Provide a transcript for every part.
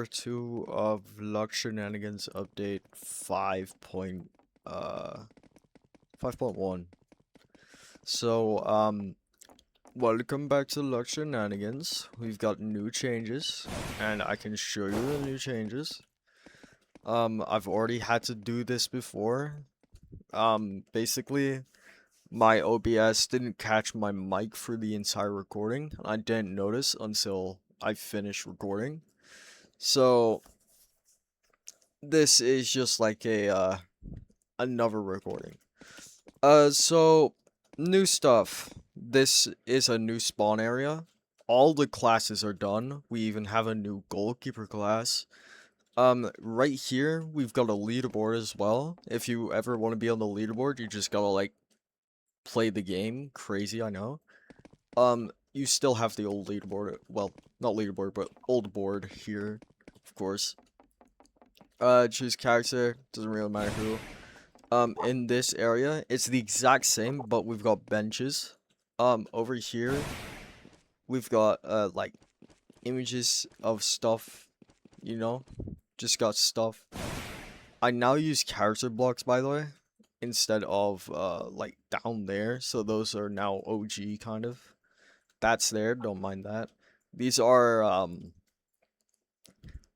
part 2 of Shenanigans update 5.1. So, welcome back to Shenanigans. We've got new changes, and I can show you the new changes. I've already had to do this before. Basically, my OBS didn't catch my mic for the entire recording. I didn't notice until I finished recording. So, this is just like a another recording. So new stuff. This is a new spawn area. All the classes are done. We even have a new goalkeeper class. Right here we've got a leaderboard as well. If you ever want to be on the leaderboard, you just gotta like play the game. Crazy, I know. You still have the old leaderboard. Well, not leaderboard, but old board here, of course. Choose character, doesn't really matter who. In this area, it's the exact same, but we've got benches. Over here, we've got, like, images of stuff, you know? Just got stuff. I now use character blocks, by the way, instead of, like, down there, so those are now OG, kind of. That's there, don't mind that. These are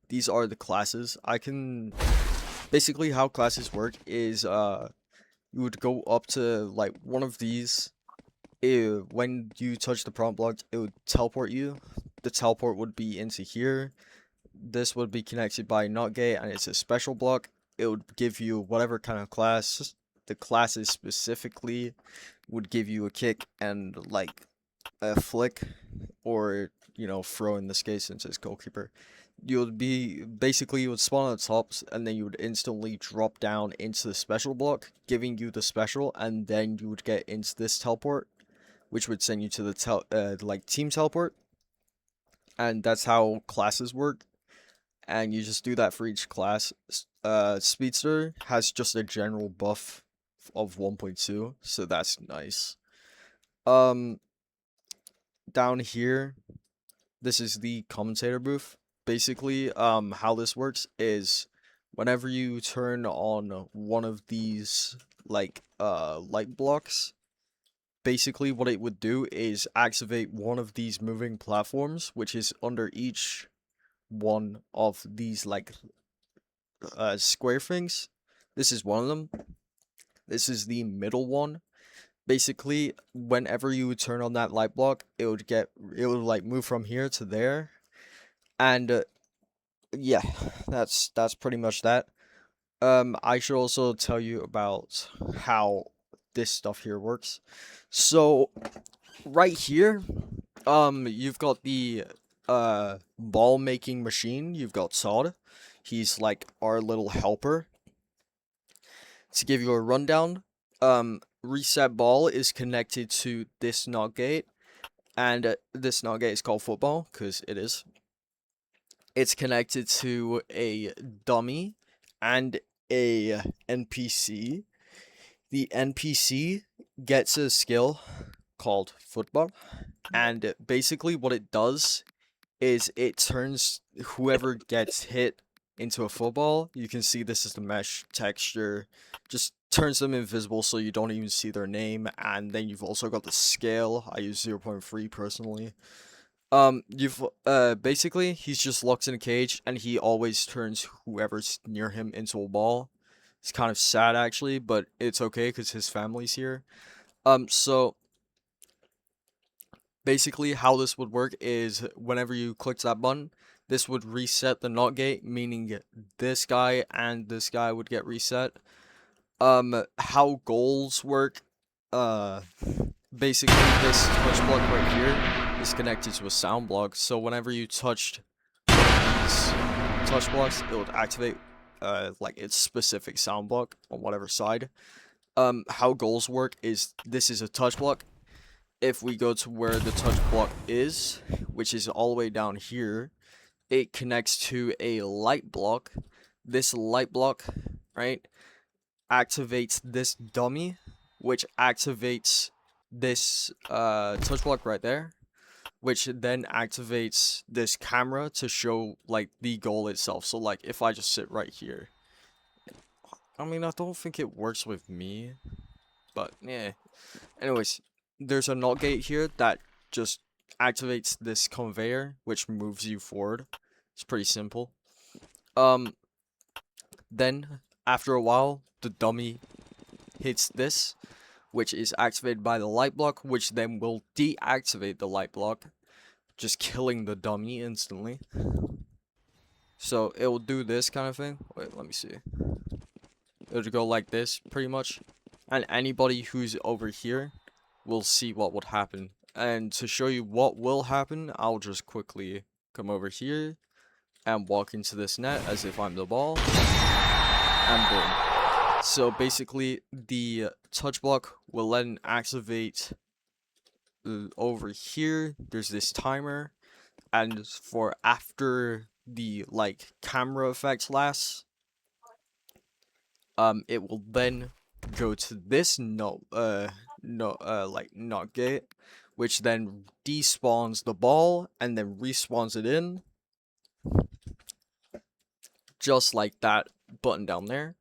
the classes. Basically how classes work is, you would go up to, like, one of these. When you touch the prompt block, it would teleport you. The teleport would be into here. This would be connected by a NOT gate, and it's a special block. It would give you whatever kind of class. The classes specifically would give you a kick and, like, a flick, or, you know, throw in this case since it's goalkeeper. You would spawn on the tops, and then you would instantly drop down into the special block, giving you the special, and then you would get into this teleport, which would send you to the team teleport. And that's how classes work. And you just do that for each class. Speedster has just a general buff of 1.2, so that's nice. Down here, this is the commentator booth. Basically, how this works is whenever you turn on one of these, like, light blocks, basically what it would do is activate one of these moving platforms, which is under each one of these, like, square things. This is one of them. This is the middle one. Basically, whenever you would turn on that light block, it would like move from here to there. And yeah, that's pretty much that. I should also tell you about how this stuff here works. So right here, you've got the ball making machine. You've got Sod. He's like our little helper. To give you a rundown, reset ball is connected to this NOT gate, and this NOT gate is called football because it is. It's connected to a dummy and a NPC. The NPC gets a skill called football, and basically what it does is it turns whoever gets hit into a football. You can see this is the mesh texture, just turns them invisible so you don't even see their name. And then you've also got the scale. I use 0.3 personally. Basically, he's just locked in a cage, and he always turns whoever's near him into a ball. It's kind of sad, actually, but it's okay, because his family's here. So, basically, how this would work is, whenever you click that button, this would reset the NOT gate, meaning this guy and this guy would get reset. How goals work, basically, this touch block right here is connected to a sound block, so whenever you touched one of these touch blocks, it would activate like its specific sound block on whatever side. How goals work is, this is a touch block. If we go to where the touch block is, which is all the way down here, it connects to a light block. This light block, right, activates this dummy, which activates this touch block right there. which then activates this camera to show like the goal itself. So like if I just sit right here, I mean, I don't think it works with me, but yeah. Anyways, there's a NOT gate here that just activates this conveyor, which moves you forward. It's pretty simple. Then after a while, the dummy hits this, which is activated by the light block, which then will deactivate the light block, just killing the dummy instantly. So it will do this kind of thing. Wait, let me see. It'll go like this, pretty much. And anybody who's over here will see what would happen. And to show you what will happen, I'll just quickly come over here and walk into this net as if I'm the ball. And boom. So basically, the touch block will then activate over here. There's this timer. And for after the like camera effect lasts, it will then go to this NOT gate, which then despawns the ball and then respawns it in, just like that button down there.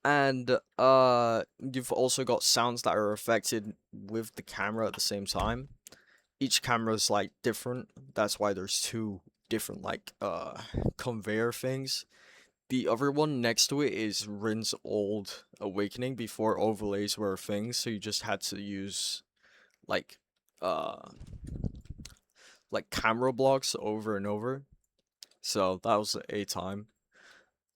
And you've also got sounds that are affected with the camera at the same time. Each camera is like different. That's why there's two different like conveyor things. The other one next to it is Rin's old Awakening before overlays were a thing, so you just had to use like camera blocks over and over. So that was a time.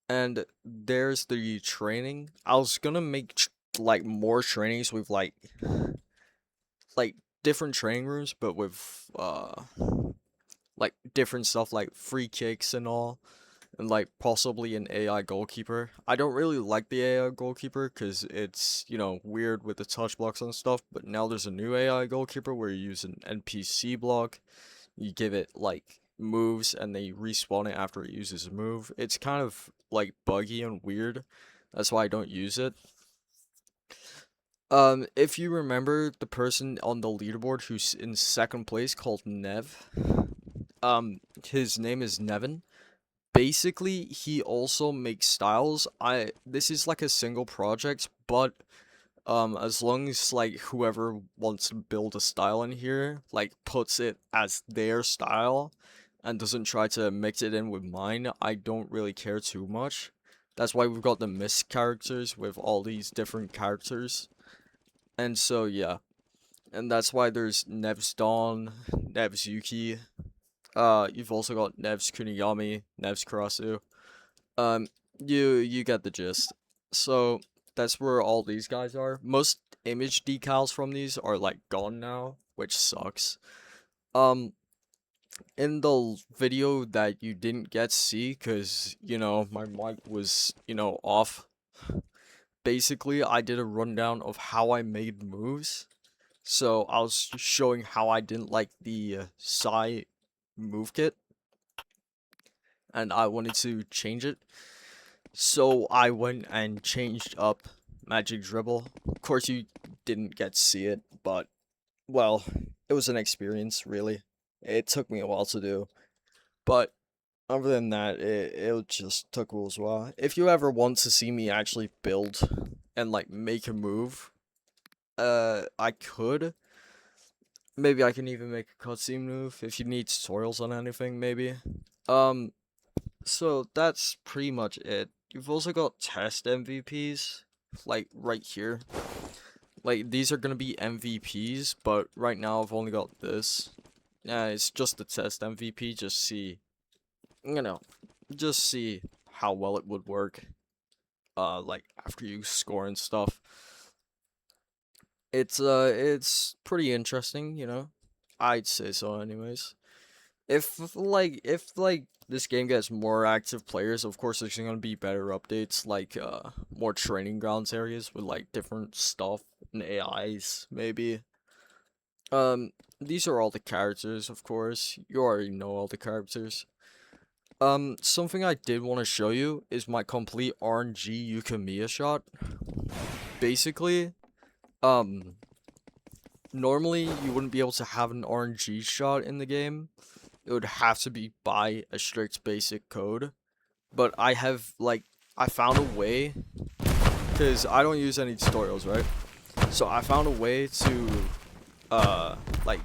And there's the training. I was gonna make like more trainings with like different training rooms, but with like different stuff like free kicks and all. And like possibly an AI goalkeeper. I don't really like the AI goalkeeper because it's, you know, weird with the touch blocks and stuff. But now there's a new AI goalkeeper where you use an NPC block. You give it like moves and they respawn it after it uses a move. It's kind of like buggy and weird. That's why I don't use it. If you remember the person on the leaderboard who's in second place called Nev, his name is Nevin. Basically, he also makes styles. This is like a single project, but as long as like whoever wants to build a style in here like puts it as their style and doesn't try to mix it in with mine, I don't really care too much. That's why we've got the Mist characters with all these different characters. And so yeah. And that's why there's Nev's Dawn, Nev's Yuki. You've also got Nev's Kunigami, Nev's Karasu. You get the gist. So that's where all these guys are. Most image decals from these are like gone now, which sucks. In the video that you didn't get to see, because you know my mic was off. Basically, I did a rundown of how I made moves. So I was showing how I didn't like the Psy move kit, and I wanted to change it. So I went and changed up Magic Dribble. Of course, you didn't get to see it, but well, it was an experience, really. It took me a while to do, but other than that, it just took a while. If you ever want to see me actually build and like make a move, I could. Maybe I can even make a cutscene move if you need tutorials on anything, maybe. So that's pretty much it. You've also got test MVPs, like right here. Like these are gonna be MVPs, but right now I've only got this. Yeah, it's just the test MVP. Just see, just see how well it would work. Like after you score and stuff. It's pretty interesting, you know. I'd say so, anyways. If like this game gets more active players, of course there's gonna be better updates, like more training grounds areas with like different stuff and AIs maybe. These are all the characters, of course. You already know all the characters. Something I did want to show you is my complete RNG Yukimiya shot. Basically, normally you wouldn't be able to have an RNG shot in the game. It would have to be by a strict basic code. But I found a way, because I don't use any tutorials, right? So I found a way to, like,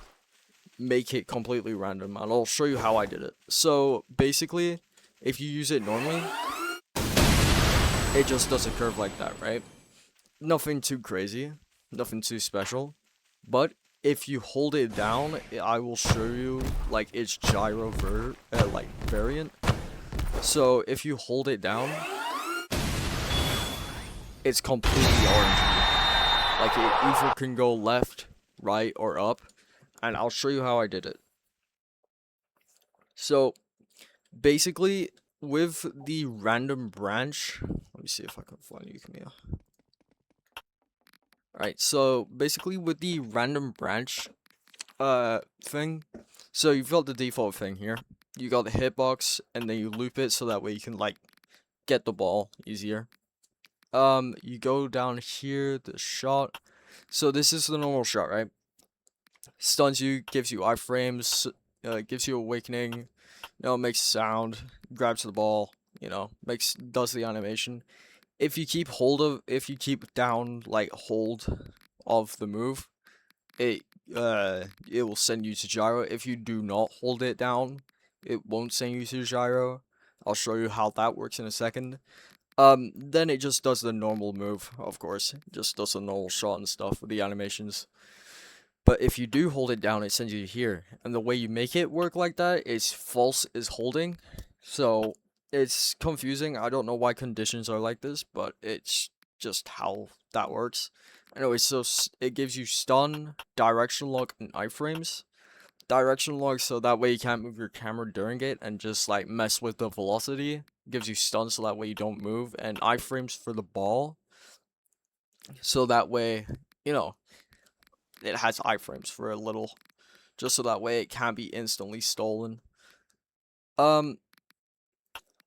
make it completely random, and I'll show you how I did it. So basically, if you use it normally, it just does a curve like that, right? Nothing too crazy, nothing too special. But if you hold it down, I will show you like its gyro variant. So if you hold it down, it's completely orangey. Like it either can go left, right, or up, and I'll show you how I did it. So basically, with the random branch, let me see if I can find you, Camille. Alright, so basically with the random branch thing, so you've got the default thing here. You got the hitbox, and then you loop it so that way you can like get the ball easier. You go down here, the shot. So this is the normal shot, right? Stuns you, gives you iframes, gives you awakening, you know, makes sound, grabs the ball, you know, does the animation. If you keep down like hold of the move, it will send you to gyro. If you do not hold it down, it won't send you to gyro. I'll show you how that works in a second. Then it just does the normal move, of course. It just does the normal shot and stuff with the animations. But if you do hold it down, it sends you here. And the way you make it work like that is false is holding. So it's confusing. I don't know why conditions are like this, but it's just how that works. Anyway, so it gives you stun, direction lock, and iframes. Direction lock, so that way you can't move your camera during it and just like mess with the velocity. Gives you stun, so that way you don't move. And iframes for the ball, so that way, you know, it has iframes for a little, just so that way it can't be instantly stolen.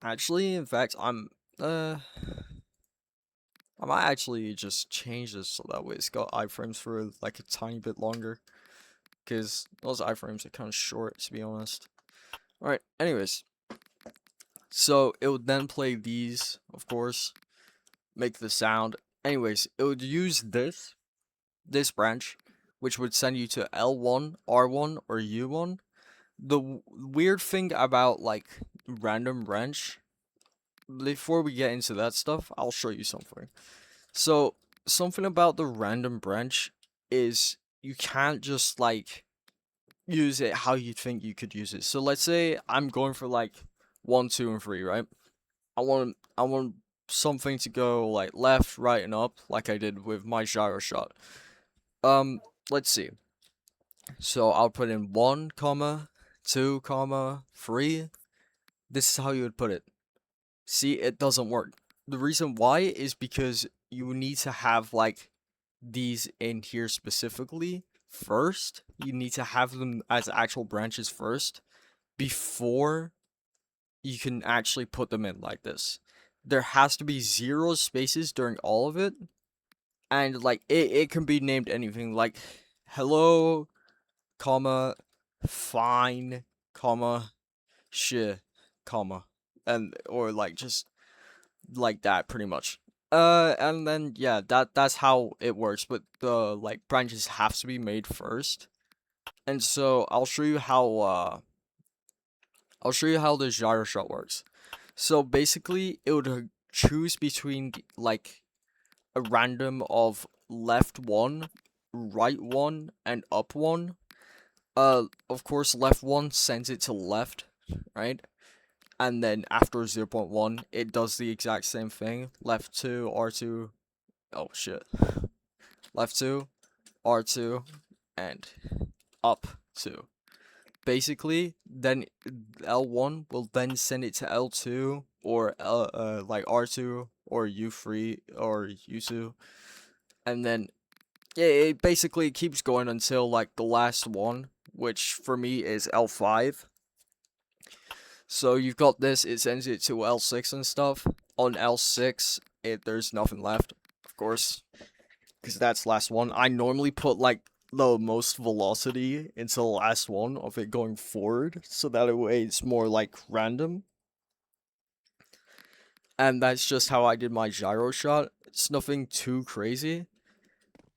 Actually, in fact, I might actually just change this so that way it's got iframes for like a tiny bit longer, because those iframes are kind of short, to be honest. Alright, anyways, so it would then play these, of course, make the sound. Anyways, it would use this branch, which would send you to L1, R1, or U1. The weird thing about like random branch, before we get into that stuff, I'll show you something. So something about the random branch is you can't just like use it how you think you could use it. So let's say I'm going for like 1, 2, and 3, right? I want something to go like left, right, and up, like I did with my gyro shot. Let's see. So I'll put in 1, 2, 3. This is how you would put it. See, it doesn't work. The reason why is because you need to have like these in here specifically first. You need to have them as actual branches first before you can actually put them in like this. There has to be 0 spaces during all of it, and like it can be named anything, like hello, comma, fine, comma, shit, comma, and or like just like that pretty much. And then yeah, that's how it works, but the like branches have to be made first. And so I'll show you how the gyro shot works. So basically it would choose between like a random of left 1, right 1, and up 1. Of course left 1 sends it to left, right? And then after 0.1, it does the exact same thing. Left 2, R2, oh shit. Left 2, R2, and up 2. Basically, then L1 will then send it to L2 or like R2 or U3 or U2, and then yeah, it basically keeps going until like the last one, which for me is L5. So you've got this, it sends it to L6 and stuff. On L6, there's nothing left, of course, because that's last one. I normally put like the most velocity into the last one of it going forward, so that way it's more like random. And that's just how I did my gyro shot. It's nothing too crazy,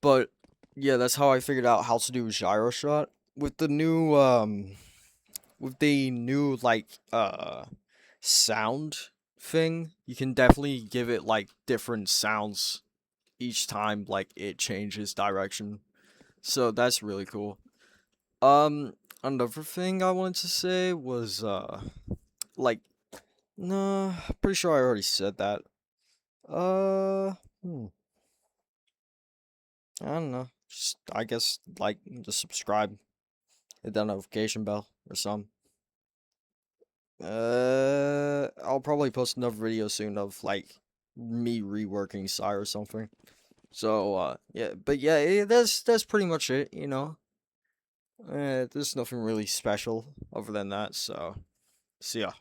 but yeah, that's how I figured out how to do a gyro shot. With the new like sound thing, you can definitely give it like different sounds each time like it changes direction. So that's really cool. Um Another thing I wanted to say was like no, pretty sure I already said that. Uh hmm, I don't know. Just I guess like just subscribe, hit that notification bell or something. I'll probably post another video soon of like me reworking Psy or something. So yeah, but yeah, that's pretty much it. There's nothing really special other than that. So see ya.